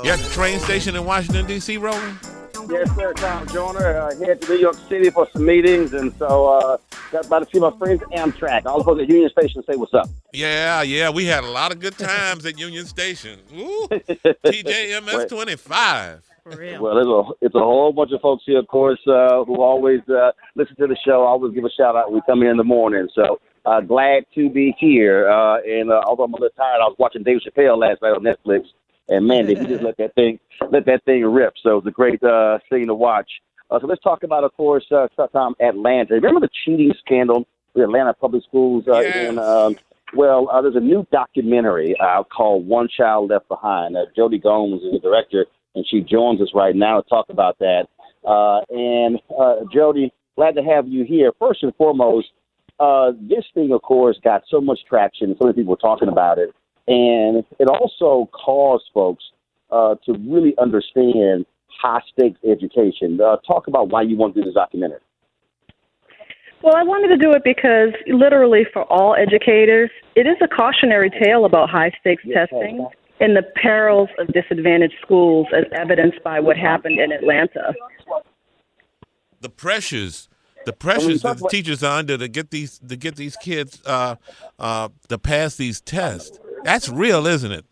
You at the train station in Washington, D.C., Roland? Yes, sir. Tom Joyner. Headed to New York City for some meetings, and so got about to see my friends at Amtrak. All supposed to Union Station to say what's up. Yeah. We had a lot of good times at Union Station. Ooh, TJMS 25. For real. Well, it's a whole bunch of folks here, of course, who always listen to the show. I always give a shout out when we come in the morning. So glad to be here. And although I'm a little tired, I was watching Dave Chappelle last night on Netflix. And man, did he just let that thing rip. So it was a great thing to watch. So let's talk about, of course, Tom, Atlanta. Remember the cheating scandal with Atlanta public schools? Yes. There's a new documentary called One Child Left Behind. Jody Gomes is the director, and she joins us right now to talk about that. Jody, glad to have you here. First and foremost, this thing, of course, got so much traction. So many people were talking about it. And it also caused folks to really understand high-stakes education. Talk about why you want to do this documentary. Well, I wanted to do it because literally for all educators, it is a cautionary tale about high-stakes testing and the perils of disadvantaged schools as evidenced by what happened in Atlanta. The pressures that the teachers are under to get these kids to pass these tests. That's real, isn't it?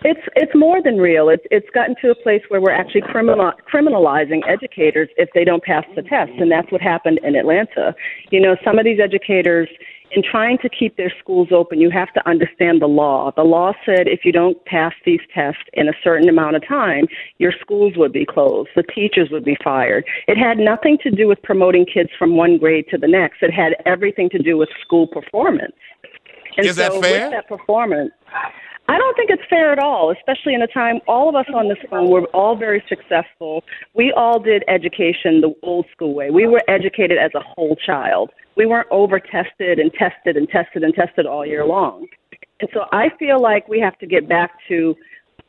It's more than real. It's gotten to a place where we're actually criminalizing educators if they don't pass the test, and that's what happened in Atlanta. You know, some of these educators, in trying to keep their schools open, you have to understand the law. The law said if you don't pass these tests in a certain amount of time, your schools would be closed. The teachers would be fired. It had nothing to do with promoting kids from one grade to the next. It had everything to do with school performance. And Is that fair? With that performance, I don't think it's fair at all, especially in a time all of us on this phone were all very successful. We all did education the old school way. We were educated as a whole child. We weren't over-tested and tested and tested and tested all year long. And so I feel like we have to get back to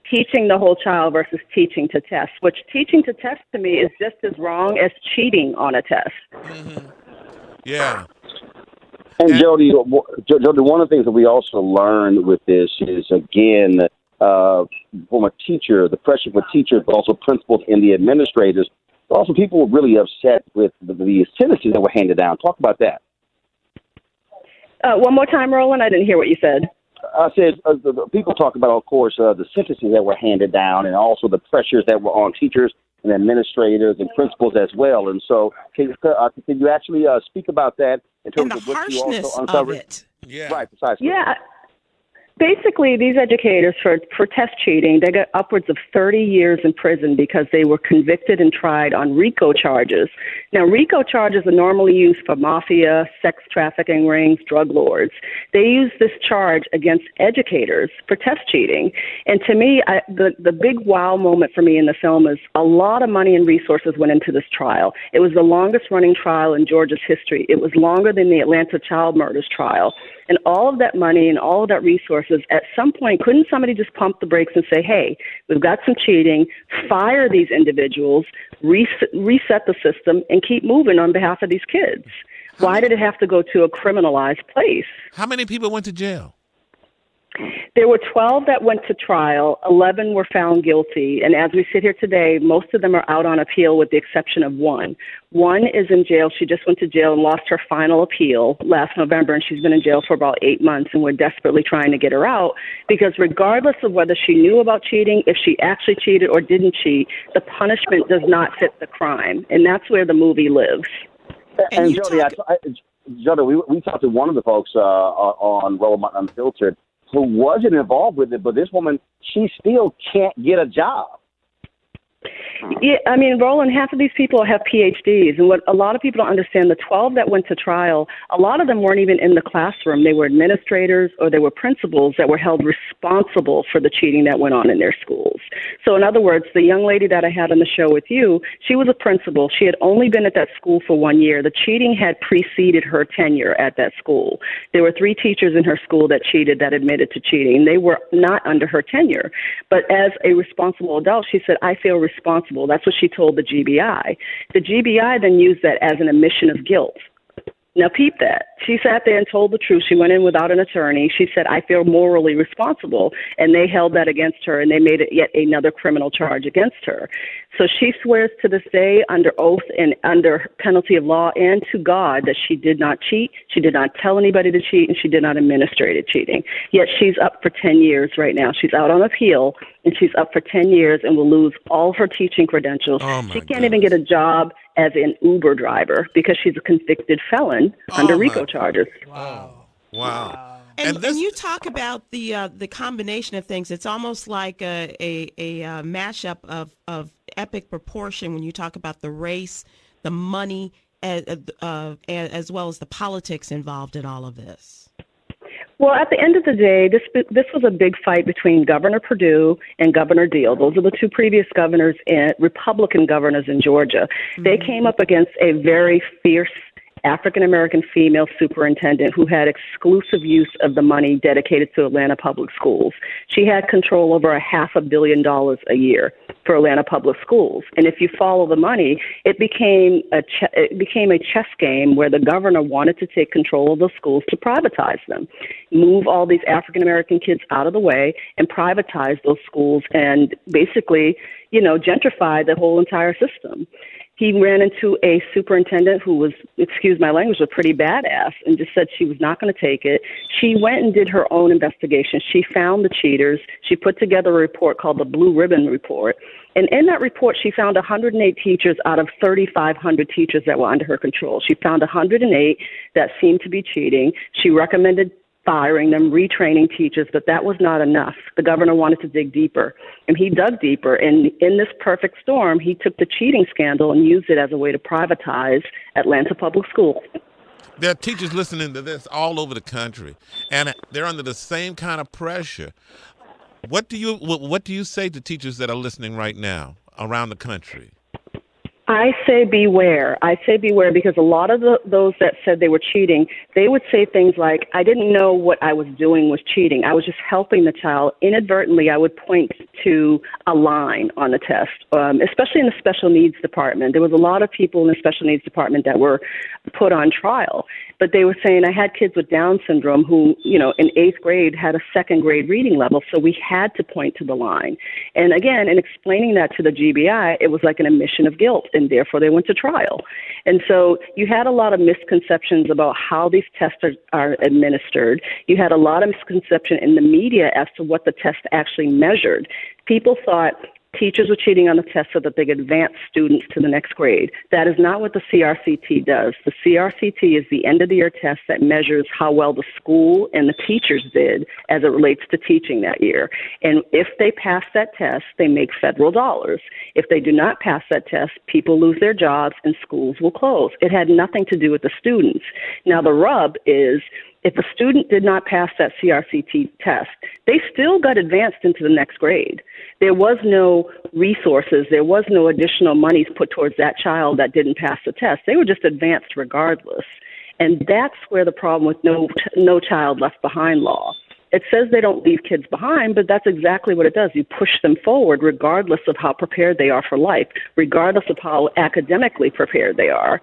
teaching the whole child versus teaching to test, which teaching to test to me is just as wrong as cheating on a test. Mm-hmm. Yeah. And Jody, one of the things that we also learned with this is, again, from a teacher, the pressure for teachers, but also principals and the administrators, but also people were really upset with the sentences that were handed down. Talk about that. One more time, Roland. I didn't hear what you said. I said the people talk about, of course, the sentences that were handed down and also the pressures that were on teachers and administrators and principals as well. And so can you actually speak about that in terms of what you also uncovered? Of it. Yeah. Right, precisely. Yeah. Basically, these educators, for test cheating, they got upwards of 30 years in prison because they were convicted and tried on RICO charges. Now, RICO charges are normally used for mafia, sex trafficking rings, drug lords. They use this charge against educators for test cheating. And to me, the big wow moment for me in the film is a lot of money and resources went into this trial. It was the longest running trial in Georgia's history. It was longer than the Atlanta child murders trial. And all of that money and all of that resources, at some point, couldn't somebody just pump the brakes and say, hey, we've got some cheating, fire these individuals, reset the system, and keep moving on behalf of these kids? Why did it have to go to a criminalized place? How many people went to jail? There were 12 that went to trial. 11 were found guilty. And as we sit here today, most of them are out on appeal with the exception of one. One is in jail. She just went to jail and lost her final appeal last November, and she's been in jail for about 8 months, and we're desperately trying to get her out because regardless of whether she knew about cheating, if she actually cheated or didn't cheat, the punishment does not fit the crime, and that's where the movie lives. And Jody, we talked to one of the folks on Roland Unfiltered who wasn't involved with it, but this woman, she still can't get a job. Yeah, I mean, Roland, half of these people have PhDs, and what a lot of people don't understand, the 12 that went to trial, a lot of them weren't even in the classroom. They were administrators or they were principals that were held responsible for the cheating that went on in their schools. So in other words, the young lady that I had on the show with you, she was a principal. She had only been at that school for 1 year. The cheating had preceded her tenure at that school. There were 3 teachers in her school that cheated, that admitted to cheating. They were not under her tenure. But as a responsible adult, she said, I feel responsible. That's what she told the GBI. The GBI then used that as an admission of guilt. Now, peep that. She sat there and told the truth. She went in without an attorney. She said, I feel morally responsible. And they held that against her, and they made it yet another criminal charge against her. So she swears to this day under oath and under penalty of law and to God that she did not cheat, she did not tell anybody to cheat, and she did not administrate cheating. Yet she's up for 10 years right now. She's out on appeal, and she's up for 10 years and will lose all of her teaching credentials. She can't even get a job as an Uber driver because she's a convicted felon under RICO charges. Wow. And you talk about the combination of things. It's almost like a mashup of epic proportion when you talk about the race, the money, as well as the politics involved in all of this. Well, at the end of the day, this was a big fight between Governor Perdue and Governor Deal. Those are the two previous governors and Republican governors in Georgia. Mm-hmm. They came up against a very fierce African-American female superintendent who had exclusive use of the money dedicated to Atlanta Public Schools. She had control over $500 million a year for Atlanta Public Schools. And if you follow the money, it became a chess game where the governor wanted to take control of the schools to privatize them, move all these African-American kids out of the way and privatize those schools and basically, gentrify the whole entire system. He ran into a superintendent who was, excuse my language, a pretty badass and just said she was not going to take it. She went and did her own investigation. She found the cheaters. She put together a report called the Blue Ribbon Report. And in that report, she found 108 teachers out of 3,500 teachers that were under her control. She found 108 that seemed to be cheating. She recommended firing them, retraining teachers, but that was not enough. The governor wanted to dig deeper, and he dug deeper. And in this perfect storm, he took the cheating scandal and used it as a way to privatize Atlanta Public Schools. There are teachers listening to this all over the country, and they're under the same kind of pressure. What do you say to teachers that are listening right now around the country? I say beware. I say beware because a lot of those that said they were cheating, they would say things like, I didn't know what I was doing was cheating. I was just helping the child. Inadvertently, I would point to a line on the test, especially in the special needs department. There was a lot of people in the special needs department that were put on trial. But they were saying I had kids with Down syndrome who, in 8th grade had a 2nd grade reading level, so we had to point to the line. And again, in explaining that to the GBI, it was like an admission of guilt, and therefore they went to trial. And so you had a lot of misconceptions about how these tests are administered. You had a lot of misconception in the media as to what the test actually measured. People thought teachers were cheating on the test so that they could advance students to the next grade. That is not what the CRCT does. The CRCT is the end-of-the-year test that measures how well the school and the teachers did as it relates to teaching that year. And if they pass that test, they make federal dollars. If they do not pass that test, people lose their jobs and schools will close. It had nothing to do with the students. Now, the rub is, if a student did not pass that CRCT test, they still got advanced into the next grade. There was no resources. There was no additional monies put towards that child that didn't pass the test. They were just advanced regardless. And that's where the problem with no child left behind law. It says they don't leave kids behind, but that's exactly what it does. You push them forward regardless of how prepared they are for life, regardless of how academically prepared they are.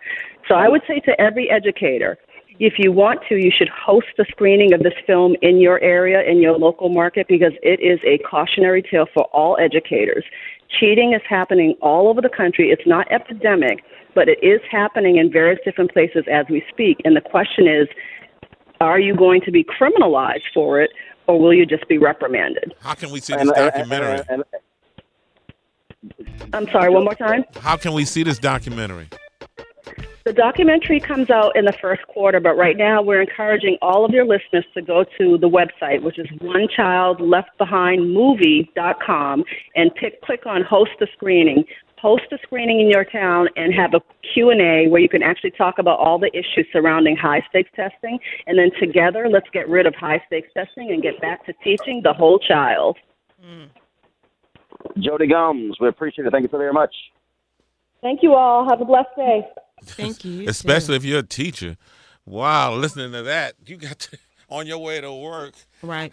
So I would say to every educator, if you want to, you should host a screening of this film in your area, in your local market, because it is a cautionary tale for all educators. Cheating is happening all over the country. It's not epidemic, but it is happening in various different places as we speak. And the question is, are you going to be criminalized for it, or will you just be reprimanded? How can we see this documentary? I'm sorry, one more time? How can we see this documentary? The documentary comes out in the first quarter, but right now we're encouraging all of your listeners to go to the website, which is onechildleftbehindmovie.com, and click on host a screening. Host a screening in your town and have a Q&A where you can actually talk about all the issues surrounding high-stakes testing. And then together, let's get rid of high-stakes testing and get back to teaching the whole child. Jody Gums, we appreciate it. Thank you so very much. Thank you all. Have a blessed day. Thank you. Especially if you're a teacher. Wow, listening to that, you got to, on your way to work. Right.